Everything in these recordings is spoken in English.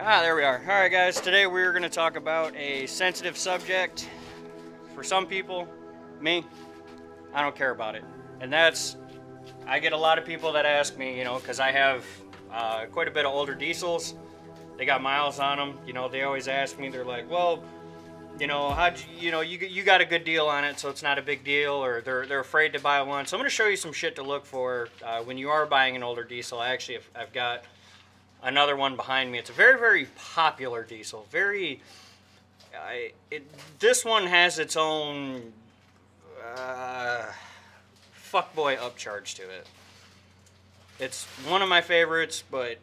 There we are. All right, guys. Today we're going to talk about a sensitive subject. For some people, me, I don't care about it. And that's, I get a lot of people that ask me, you know, because I have quite a bit of older diesels. They got miles on them. You know, they always ask me, they're like, well, you know, you got a good deal on it, so it's not a big deal, or they're afraid to buy one. So I'm going to show you some shit to look for when you are buying an older diesel. I've got another one behind me. It's a very, very popular diesel. This one has its own fuckboy upcharge to it. It's one of my favorites, but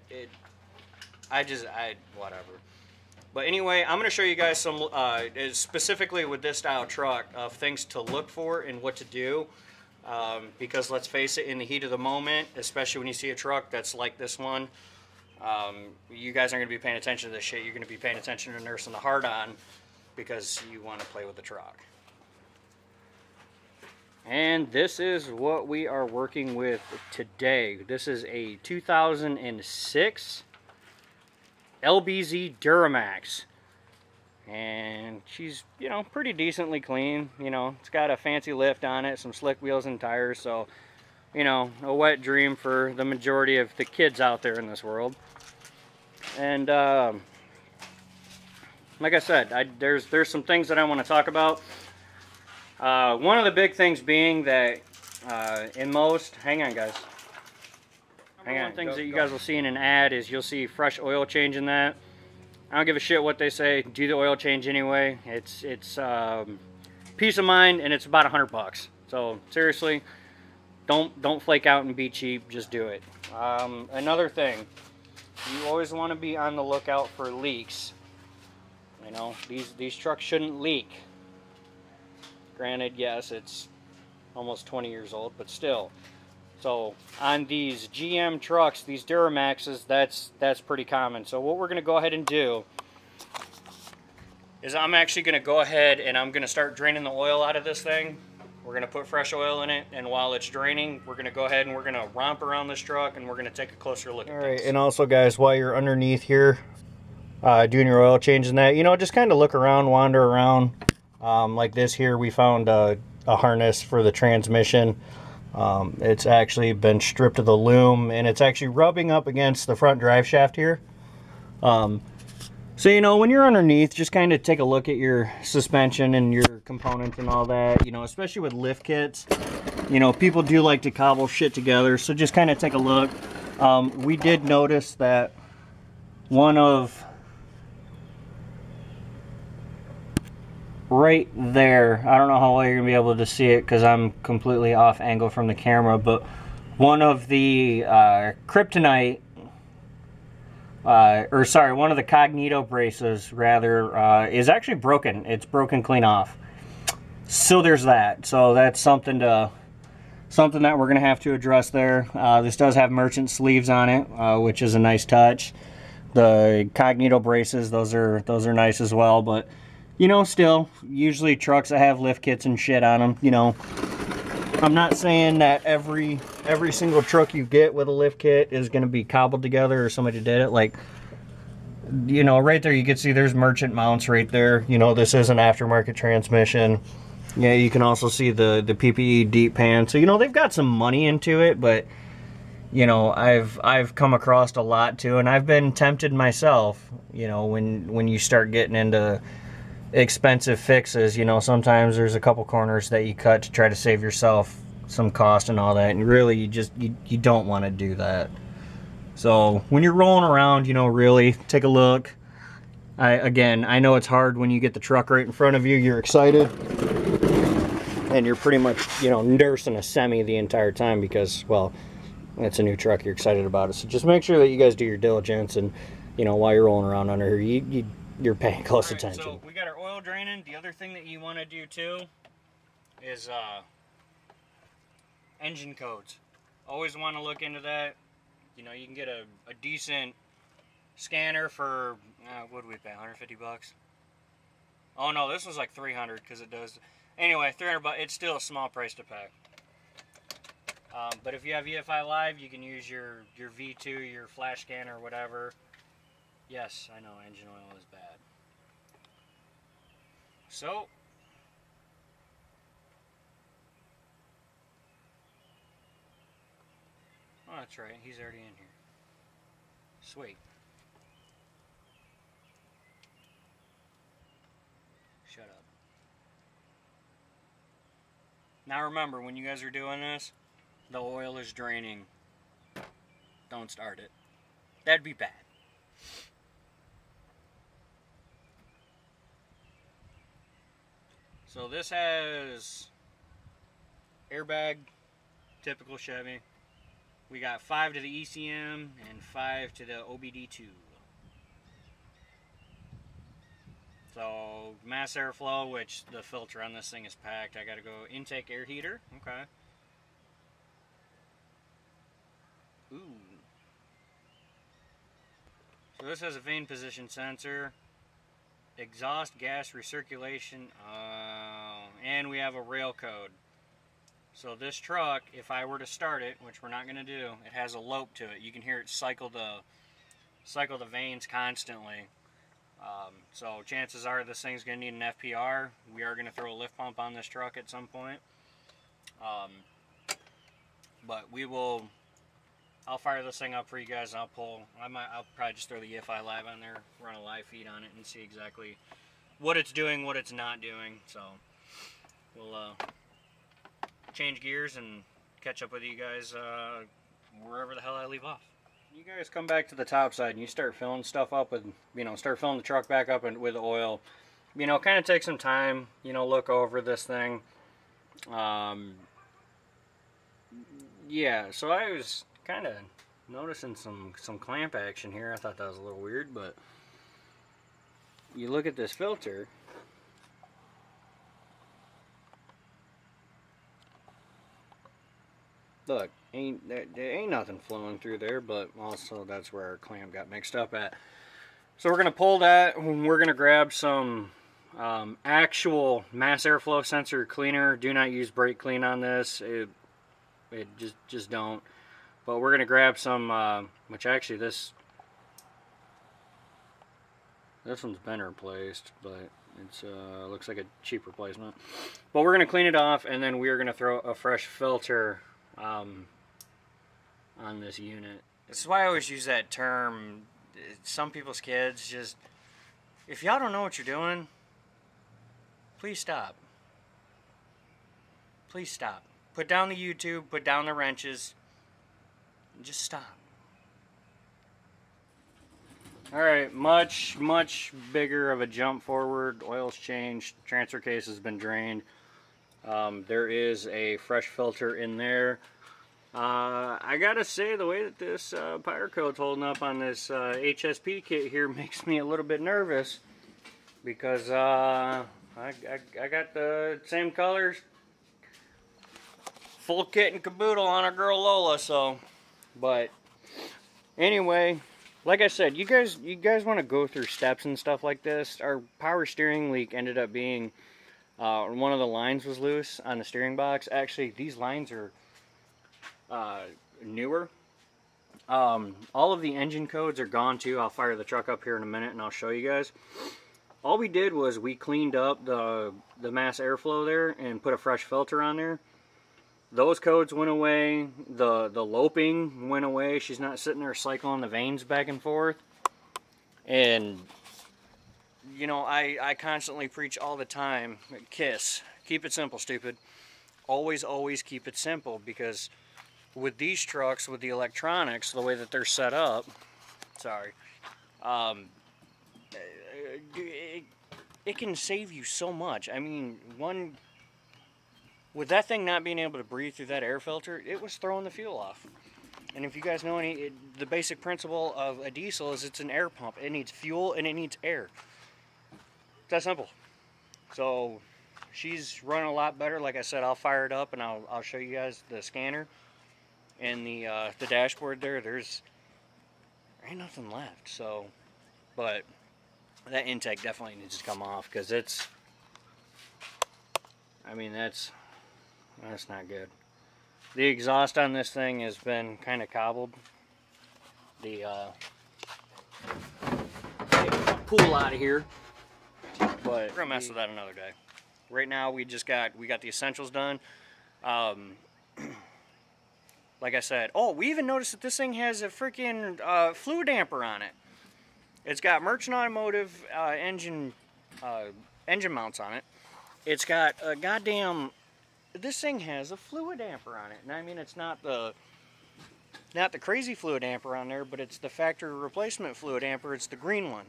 whatever. But anyway, I'm going to show you guys some, specifically with this style truck, of things to look for and what to do. Because let's face it, in the heat of the moment, especially when you see a truck that's like this one, you guys aren't going to be paying attention to this shit. You're going to be paying attention to nursing the hard on because you want to play with the truck. And this is what we are working with today. This is a 2006 LBZ Duramax. And she's, you know, pretty decently clean. You know, it's got a fancy lift on it, some slick wheels and tires. So, you know, a wet dream for the majority of the kids out there in this world. And like I said, there's some things that I want to talk about. One of the big things being that in most, hang on guys, hang on, things that you guys will see in an ad is you'll see fresh oil change in that. I don't give a shit what they say, do the oil change anyway. It's peace of mind, and it's about $100. So seriously, don't flake out and be cheap, just do it. Another thing, you always want to be on the lookout for leaks. You know, these trucks shouldn't leak. Granted, yes, it's almost 20 years old, but still. So on these GM trucks, these Duramaxes, that's pretty common. So what we're going to go ahead and do is I'm actually going to go ahead and I'm going to start draining the oil out of this thing. We're going to put fresh oil in it, and while it's draining, we're going to go ahead and we're going to romp around this truck, and we're going to take a closer look at this. All right, and also guys, while you're underneath here doing your oil change and that, you know, just kind of look around, wander around. Like this here, we found a harness for the transmission. It's actually been stripped of the loom, and it's actually rubbing up against the front drive shaft here. So, you know, when you're underneath, just kind of take a look at your suspension and your components and all that, you know, especially with lift kits. You know, people do like to cobble shit together, so just kind of take a look. We did notice that one of right there, I don't know how well you're gonna be able to see it because I'm completely off angle from the camera, but one of the kryptonite one of the cognito braces rather is actually broken. It's broken clean off. So there's that. So that's something that we're gonna have to address there. This does have merchant sleeves on it, which is a nice touch. The cognito braces, those are nice as well, but you know, still, usually trucks that have lift kits and shit on them, you know, I'm not saying that every single truck you get with a lift kit is going to be cobbled together or somebody did it. Like, you know, right there you can see there's merchant mounts right there. You know, this is an aftermarket transmission. Yeah, you can also see the PPE deep pan. So, you know, they've got some money into it, but, you know, I've come across a lot too, and I've been tempted myself, you know, when you start getting into expensive fixes, you know, sometimes there's a couple corners that you cut to try to save yourself some cost and all that, and really you don't want to do that. So when you're rolling around, you know, really take a look. Again, I know it's hard when you get the truck right in front of you, you're excited and you're pretty much, you know, nursing a semi the entire time because, well, it's a new truck, you're excited about it. So just make sure that you guys do your diligence, and, you know, while you're rolling around under here, you're paying close attention. So we got our oil draining. The other thing that you want to do too is engine codes. Always want to look into that. You know, you can get a decent scanner for, what do we pay, 150 bucks? Oh no, this was like 300 because it does. Anyway, 300 bucks, it's still a small price to pay. But if you have EFI Live, you can use your V2, your flash scanner, or whatever. Yes, I know engine oil is bad. So, oh, that's right, he's already in here. Sweet. Shut up. Now remember, when you guys are doing this, the oil is draining. Don't start it. That'd be bad. So this has airbag, typical Chevy. We got 5 to the ECM and 5 to the OBD2. So mass airflow, which the filter on this thing is packed. I gotta go intake air heater. Okay. Ooh. So this has a vane position sensor, exhaust gas recirculation, and we have a rail code. So this truck, if I were to start it, which we're not going to do, it has a lope to it. You can hear it cycle the vanes constantly. So chances are this thing's going to need an FPR. We are going to throw a lift pump on this truck at some point. But I'll fire this thing up for you guys. And I'll probably just throw the EFI Live on there, run a live feed on it, and see exactly what it's doing, what it's not doing. So we'll change gears and catch up with you guys wherever the hell I leave off. You guys come back to the top side and you start filling stuff up with, start filling the truck back up with oil. Kind of take some time, look over this thing. Yeah, so I was kind of noticing some clamp action here. I thought that was a little weird, but you look at this filter. Look, there ain't nothing flowing through there, but also that's where our clamp got mixed up at. So we're going to pull that. We're going to grab some actual mass airflow sensor cleaner. Do not use brake clean on this. It just don't. But we're going to grab some, which actually this one's been replaced, but it's looks like a cheap replacement. But we're going to clean it off, and then we are going to throw a fresh filter on this unit. This is why I always use that term. Some people's kids just, if y'all don't know what you're doing, please stop. Please stop. Put down the YouTube, put down the wrenches, and just stop. Alright, much bigger of a jump forward. Oil's changed, transfer case has been drained. There is a fresh filter in there. I gotta say, the way that this powder coat's holding up on this HSP kit here makes me a little bit nervous, because I got the same colors, full kit and caboodle on our girl Lola. So, but anyway, like I said, you guys want to go through steps and stuff like this. Our power steering leak ended up being one of the lines was loose on the steering box. Actually, these lines are newer. All of the engine codes are gone too. I'll fire the truck up here in a minute and I'll show you guys. All we did was we cleaned up the mass airflow there and put a fresh filter on there. Those codes went away. The loping went away. She's not sitting there cycling the vanes back and forth. And I constantly preach all the time, KISS, keep it simple, stupid. Always keep it simple, because with these trucks, with the electronics, the way that they're set up, it can save you so much. I mean, with that thing not being able to breathe through that air filter, it was throwing the fuel off. And if you guys know the basic principle of a diesel is it's an air pump. It needs fuel and it needs air. It's that simple. So she's running a lot better. Like I said, I'll fire it up and I'll show you guys the scanner and the dashboard there. There ain't nothing left. So, but that intake definitely needs to come off, because that's not good. The exhaust on this thing has been kind of cobbled. pool out of here. But we're gonna mess with that another day. Right now we got the essentials done. Like I said, oh, we even noticed that this thing has a freaking fluid damper on it. It's got Merchant Automotive engine mounts on it. It's got a goddamn. This thing has a fluid damper on it, and I mean it's not the crazy fluid damper on there, but it's the factory replacement fluid damper. It's the green one,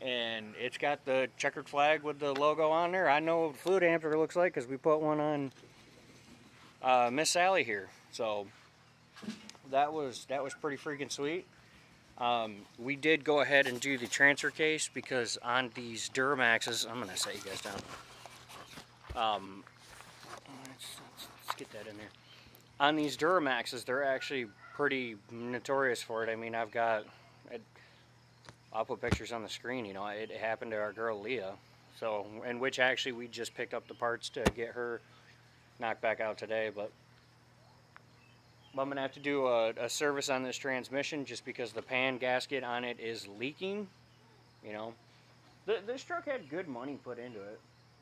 and it's got the checkered flag with the logo on there. I know what fluid damper looks like because we put one on Miss Sally here. So that was pretty freaking sweet. We did go ahead and do the transfer case because on these Duramaxes, I'm gonna set you guys down. Let's get that in there. On these Duramaxes, they're actually pretty notorious for it. I mean, I'll put pictures on the screen. You know, it happened to our girl Leah. So, in which actually we just picked up the parts to get her knocked back out today, but. I'm gonna have to do a service on this transmission just because the pan gasket on it is leaking. You know, this truck had good money put into it.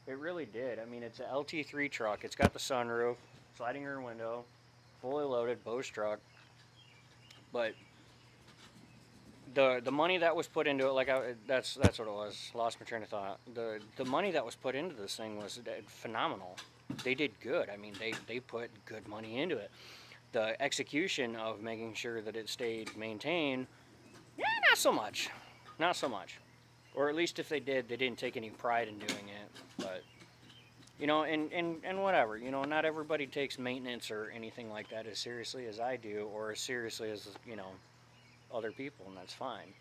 It really did. I mean, it's an LT3 truck. It's got the sunroof, sliding rear window, fully loaded Bose truck. But the money that was put into it, that's what it was. Lost my train of thought. The money that was put into this thing was phenomenal. They did good. I mean, they put good money into it. The execution of making sure that it stayed maintained, yeah, not so much. Not so much. Or at least if they did, they didn't take any pride in doing it. But, you know, and whatever. You know, not everybody takes maintenance or anything like that as seriously as I do, or as seriously as, you know, other people, and that's fine.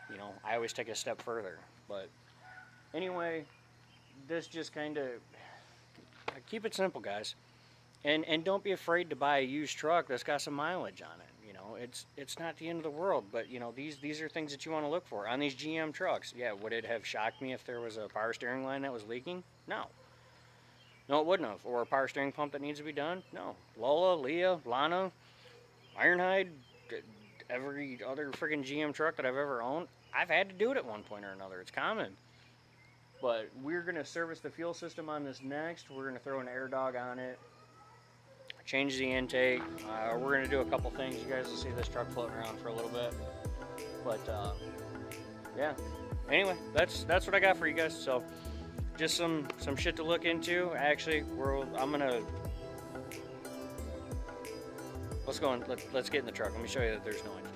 You know, I always take a step further. But, anyway, this just kind of, keep it simple, guys. And don't be afraid to buy a used truck that's got some mileage on it. You know, it's not the end of the world, but you know, these are things that you want to look for on these GM trucks. Yeah, would it have shocked me if there was a power steering line that was leaking? No. No, it wouldn't have. Or a power steering pump that needs to be done? No. Lola, Leah, Lana, Ironhide, every other freaking GM truck that I've ever owned, I've had to do it at one point or another. It's common. But we're going to service the fuel system on this next. We're going to throw an air dog on it. Change the intake. We're going to do a couple things. You guys will see this truck floating around for a little bit. But, yeah. Anyway, that's what I got for you guys. So, just some shit to look into. Actually, I'm going to... Let's go and let's get in the truck. Let me show you that there's no engine.